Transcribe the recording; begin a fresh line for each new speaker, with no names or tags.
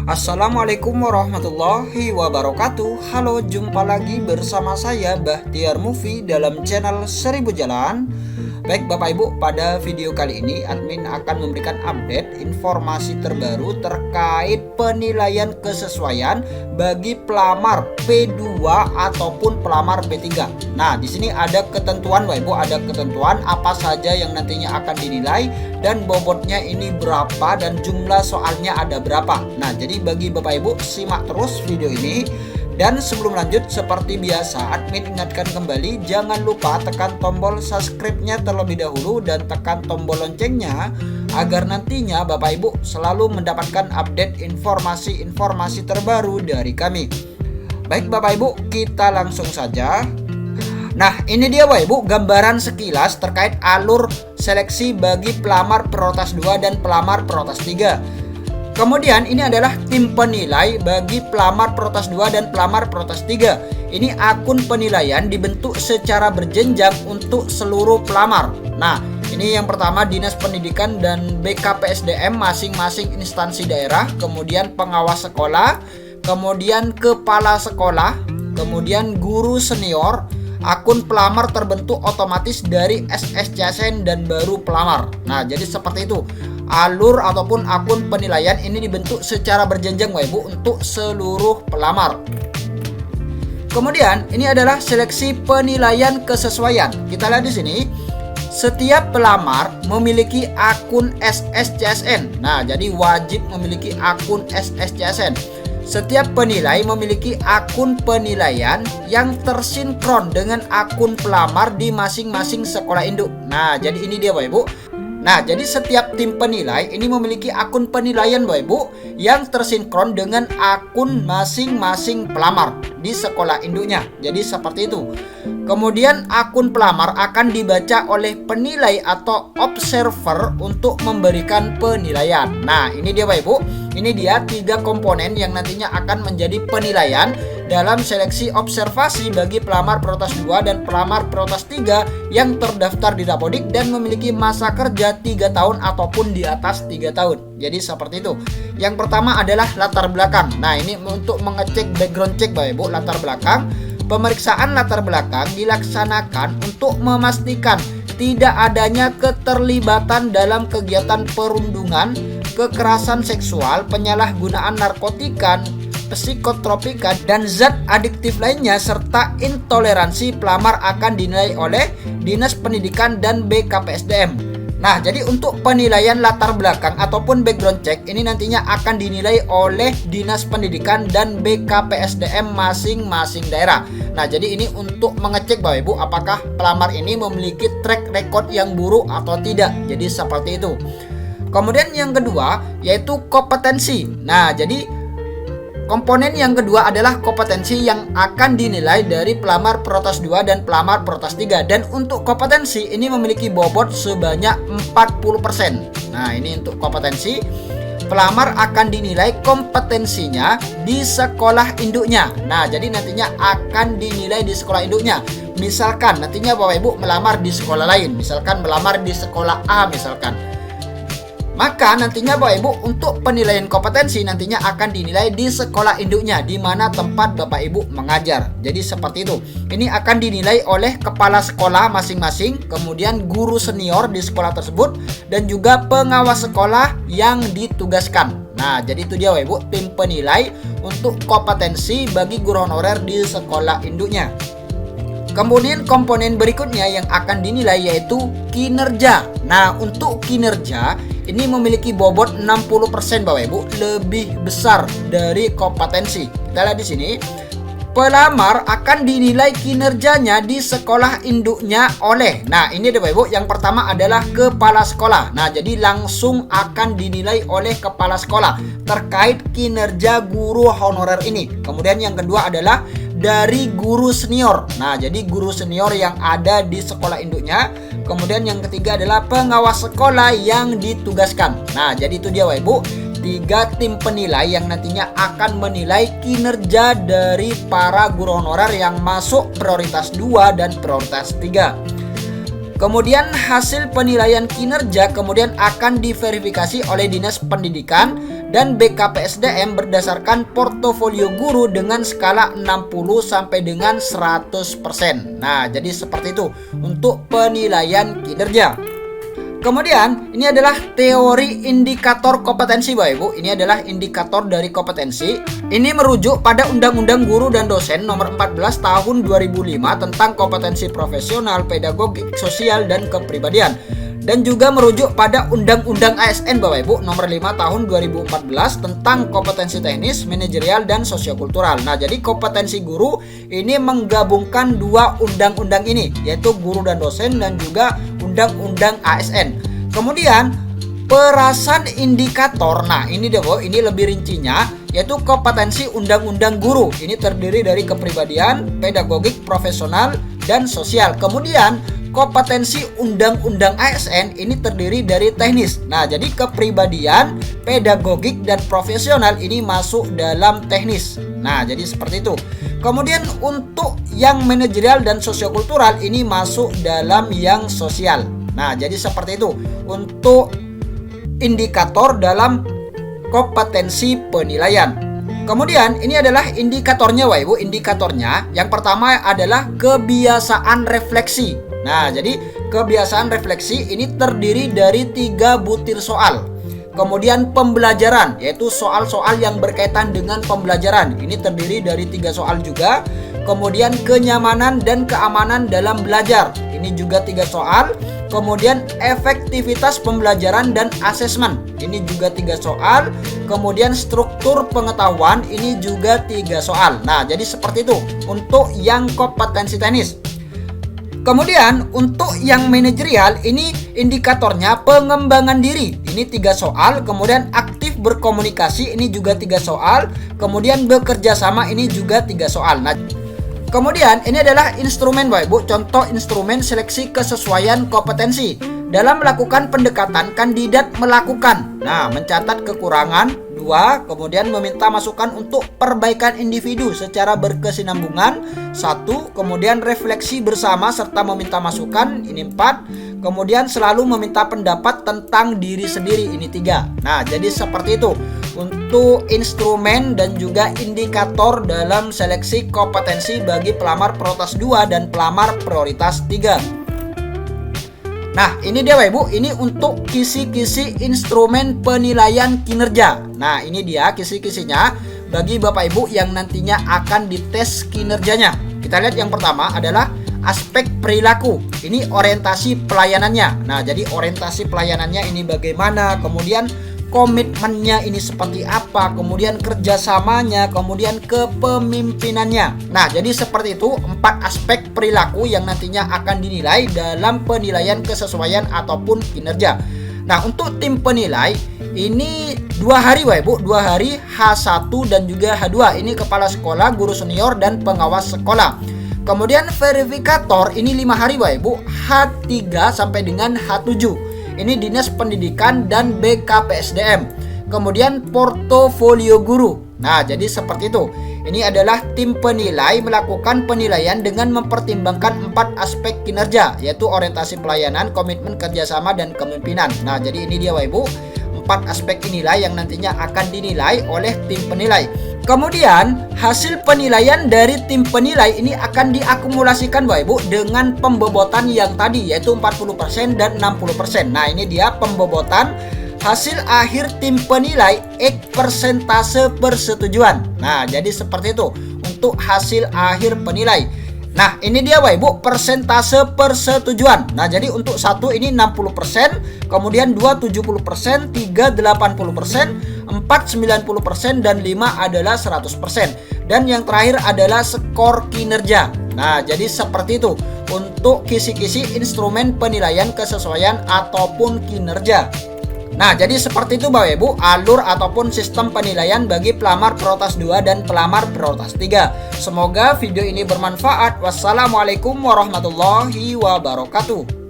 Assalamualaikum warahmatullahi wabarakatuh. Halo, jumpa lagi bersama saya Bahtiar Movie dalam channel 1000 Jalan. Baik Bapak Ibu, pada video kali ini admin akan memberikan update informasi terbaru terkait penilaian kesesuaian bagi pelamar P2 ataupun pelamar P3. Nah, di sini ada ketentuan Bapak Ibu, ada ketentuan apa saja yang nantinya akan dinilai dan bobotnya ini berapa dan jumlah soalnya ada berapa. Nah, jadi bagi Bapak Ibu simak terus video ini. Dan sebelum lanjut, seperti biasa admin ingatkan kembali, jangan lupa tekan tombol subscribe-nya terlebih dahulu dan tekan tombol loncengnya agar nantinya Bapak Ibu selalu mendapatkan update informasi-informasi terbaru dari kami. Baik Bapak Ibu, kita langsung saja. Nah, ini dia Bapak Ibu gambaran sekilas terkait alur seleksi bagi pelamar prioritas 2 dan pelamar prioritas 3. Kemudian ini adalah tim penilai bagi pelamar prioritas 2 dan pelamar prioritas 3. Ini akun penilaian dibentuk secara berjenjang untuk seluruh pelamar. Nah, ini yang pertama Dinas Pendidikan dan BKPSDM masing-masing instansi daerah, kemudian pengawas sekolah, kemudian kepala sekolah, kemudian guru senior. Akun pelamar terbentuk otomatis dari SSCSN dan baru pelamar. Nah, jadi seperti itu. Alur ataupun akun penilaian ini dibentuk secara berjenjang Bapak Ibu untuk seluruh pelamar. Kemudian ini adalah seleksi penilaian kesesuaian. Kita lihat di sini. Setiap pelamar memiliki akun SSCSN. Nah, jadi wajib memiliki akun SSCSN. Setiap penilai memiliki akun penilaian yang tersinkron dengan akun pelamar di masing-masing sekolah induk. Nah, jadi ini dia Bapak Ibu. Nah, jadi setiap tim penilai ini memiliki akun penilaian Bapak Ibu yang tersinkron dengan akun masing-masing pelamar di sekolah induknya. Jadi seperti itu. Kemudian akun pelamar akan dibaca oleh penilai atau observer untuk memberikan penilaian. Nah, ini dia Bapak Ibu. Ini dia 3 komponen yang nantinya akan menjadi penilaian dalam seleksi observasi bagi pelamar prioritas 2 dan pelamar prioritas 3 yang terdaftar di Dapodik dan memiliki masa kerja 3 tahun ataupun di atas 3 tahun. Jadi seperti itu. Yang pertama adalah latar belakang. Nah, ini untuk mengecek background check Bapak Ibu, latar belakang. Pemeriksaan latar belakang dilaksanakan untuk memastikan tidak adanya keterlibatan dalam kegiatan perundungan, kekerasan seksual, penyalahgunaan narkotika, psikotropika, dan zat adiktif lainnya, serta intoleransi pelamar akan dinilai oleh Dinas Pendidikan dan BKPSDM. Nah, jadi untuk penilaian latar belakang ataupun background check ini nantinya akan dinilai oleh Dinas Pendidikan dan BKPSDM masing-masing daerah. Nah, jadi ini untuk mengecek Bapak Ibu apakah pelamar ini memiliki track record yang buruk atau tidak. Jadi seperti itu. Kemudian yang kedua yaitu kompetensi. Nah, jadi komponen yang kedua adalah kompetensi yang akan dinilai dari pelamar prioritas 2 dan pelamar prioritas 3. Dan untuk kompetensi ini memiliki bobot sebanyak 40%. Nah, ini untuk kompetensi. Pelamar akan dinilai kompetensinya di sekolah induknya. Nah, jadi nantinya akan dinilai di sekolah induknya. Misalkan nantinya Bapak Ibu melamar di sekolah lain, misalkan melamar di sekolah A misalkan. Maka nantinya Bapak Ibu untuk penilaian kompetensi nantinya akan dinilai di sekolah induknya di mana tempat Bapak Ibu mengajar. Jadi seperti itu. Ini akan dinilai oleh kepala sekolah masing-masing, kemudian guru senior di sekolah tersebut dan juga pengawas sekolah yang ditugaskan. Nah, jadi itu dia Bapak Ibu tim penilai untuk kompetensi bagi guru honorer di sekolah induknya. Kemudian komponen berikutnya yang akan dinilai yaitu kinerja. Nah, untuk kinerja ini memiliki bobot 60% Bapak Ibu, lebih besar dari kompetensi. Kita lihat di sini. Pelamar akan dinilai kinerjanya di sekolah induknya oleh. Nah, ini Bapak Ibu, yang pertama adalah kepala sekolah. Nah, jadi langsung akan dinilai oleh kepala sekolah terkait kinerja guru honorer ini. Kemudian yang kedua adalah dari guru senior. Nah, jadi guru senior yang ada di sekolah induknya. Kemudian yang ketiga adalah pengawas sekolah yang ditugaskan. Nah, jadi itu dia Bapak Ibu, 3 tim penilai yang nantinya akan menilai kinerja dari para guru honorer yang masuk prioritas 2 dan prioritas 3. Kemudian hasil penilaian kinerja kemudian akan diverifikasi oleh Dinas Pendidikan dan BKPSDM berdasarkan portofolio guru dengan skala 60 sampai dengan 100%. Nah, jadi seperti itu untuk penilaian kinerja. Kemudian ini adalah teori indikator kompetensi Bapak Ibu. Ini adalah indikator dari kompetensi. Ini merujuk pada Undang-Undang Guru dan Dosen nomor 14 tahun 2005 tentang kompetensi profesional, pedagogik, sosial, dan kepribadian. Dan juga merujuk pada Undang-Undang ASN Bapak Ibu nomor 5 tahun 2014 tentang kompetensi teknis, manajerial, dan sosiokultural. Nah, jadi kompetensi guru ini menggabungkan dua undang-undang ini, yaitu Guru dan Dosen dan juga Undang-Undang ASN. Kemudian perasan indikator. Nah, ini deh, ini lebih rincinya, yaitu kompetensi Undang-Undang Guru. Ini terdiri dari kepribadian, pedagogik, profesional, dan sosial. Kemudian kompetensi Undang-Undang ASN ini terdiri dari teknis. Nah, jadi kepribadian, pedagogik, dan profesional ini masuk dalam teknis. Nah, jadi seperti itu. Kemudian untuk yang manajerial dan sosiokultural ini masuk dalam yang sosial. Nah, jadi seperti itu untuk indikator dalam kompetensi penilaian. Kemudian ini adalah indikatornya Bapak Ibu. Indikatornya yang pertama adalah kebiasaan refleksi. Nah, jadi kebiasaan refleksi ini terdiri dari 3 butir soal. Kemudian pembelajaran, yaitu soal-soal yang berkaitan dengan pembelajaran. Ini terdiri dari 3 soal juga. Kemudian kenyamanan dan keamanan dalam belajar. Ini juga 3 soal. Kemudian efektivitas pembelajaran dan asesmen. Ini juga 3 soal. Kemudian struktur pengetahuan. Ini juga 3 soal. Nah, jadi seperti itu untuk yang kompetensi teknis. Kemudian untuk yang manajerial ini indikatornya pengembangan diri. Ini 3 soal. Kemudian aktif berkomunikasi, ini juga 3 soal. Kemudian bekerja sama, ini juga 3 soal. Nah, kemudian ini adalah instrumen Bapak Ibu. Contoh instrumen seleksi kesesuaian kompetensi. Dalam melakukan pendekatan, kandidat melakukan, mencatat kekurangan, 2, kemudian meminta masukan untuk perbaikan individu secara berkesinambungan, 1, kemudian refleksi bersama serta meminta masukan, ini 4, kemudian selalu meminta pendapat tentang diri sendiri, ini 3. Nah, jadi seperti itu untuk instrumen dan juga indikator dalam seleksi kompetensi bagi pelamar prioritas 2 dan pelamar prioritas 3. Nah, ini dia Bapak Ibu, ini untuk kisi-kisi instrumen penilaian kinerja. Nah, ini dia kisi-kisinya bagi Bapak Ibu yang nantinya akan dites kinerjanya. Kita lihat yang pertama adalah aspek perilaku. Ini orientasi pelayanannya. Nah, jadi orientasi pelayanannya ini bagaimana, kemudian komitmennya ini seperti apa, kemudian kerjasamanya, kemudian kepemimpinannya. Nah, jadi seperti itu 4 aspek perilaku yang nantinya akan dinilai dalam penilaian kesesuaian ataupun kinerja. Nah, untuk tim penilai ini 2 hari Bapak Ibu, 2 hari H1 dan juga H2. Ini kepala sekolah, guru senior, dan pengawas sekolah. Kemudian verifikator ini 5 hari Bapak Ibu, H3 sampai dengan H7. Ini Dinas Pendidikan dan BKPSDM. Kemudian portofolio guru. Nah, jadi seperti itu. Ini adalah tim penilai melakukan penilaian dengan mempertimbangkan 4 aspek kinerja, yaitu orientasi pelayanan, komitmen kerjasama, dan kepemimpinan. Nah, jadi ini dia Bapak Ibu, 4 aspek inilah yang nantinya akan dinilai oleh tim penilai. Kemudian hasil penilaian dari tim penilai ini akan diakumulasikan Bapak Ibu dengan pembobotan yang tadi, yaitu 40% dan 60%. Nah, ini dia pembobotan hasil akhir tim penilai X persentase persetujuan. Nah, jadi seperti itu untuk hasil akhir penilai. Nah, ini dia Bapak Ibu persentase persetujuan. Nah, jadi untuk 1 ini 60%, kemudian 2 70%, 3 80%, 4 90%, dan 5 adalah 100%. Dan yang terakhir adalah skor kinerja. Nah, jadi seperti itu untuk kisi-kisi instrumen penilaian kesesuaian ataupun kinerja. Nah, jadi seperti itu Bapak Ibu alur ataupun sistem penilaian bagi pelamar prioritas 2 dan pelamar prioritas 3. Semoga video ini bermanfaat. Wassalamualaikum warahmatullahi wabarakatuh.